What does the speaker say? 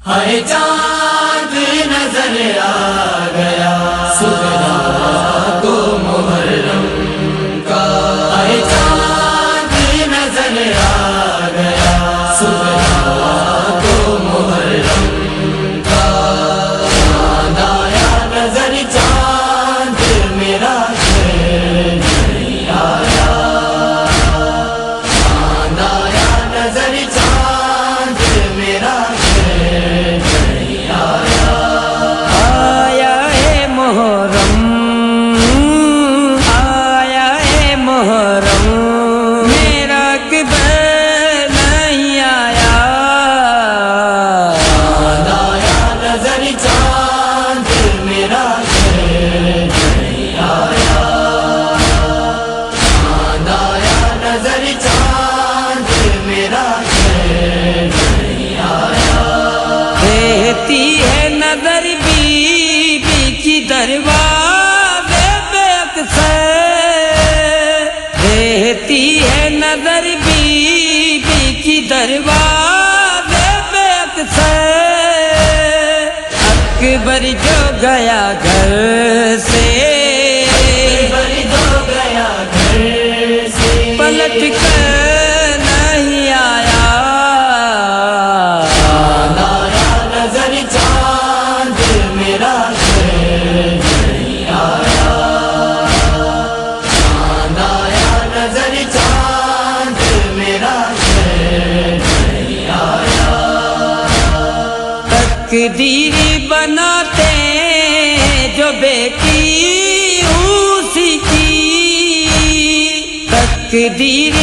ہائے چاند نظر آ گیا صبح کو محرم کا، ہائے چاند نظر آ گیا صبح کو محرم کا، چاند آیا نظر چاند میرا نہیں آیا، چاند آیا نظر چاند میرا نہیں آیا، آیا ہے محرم، آیا ہے محرم، میرا اکبر نہیں آیا، چاند آیا نظر چاند میرا نہیں آیا، چاند آیا نظر چاند میرا نہیں آیا، رہتی ہے نظر بی بی کی دروازے پہ اکثر، رہتی ہے نظر بی بی کی دروازے پہ اکثر، اکبر جو گیا گھر سے بری دو گیا گھر سے پلٹ کر نہیں آیا، چاند آیا نظر چاند میرا نہیں آیا، چاند آیا نظر چاند میرا نہیں آیا، تقدیر بناتے جو بیٹی اسی کی، تقدیر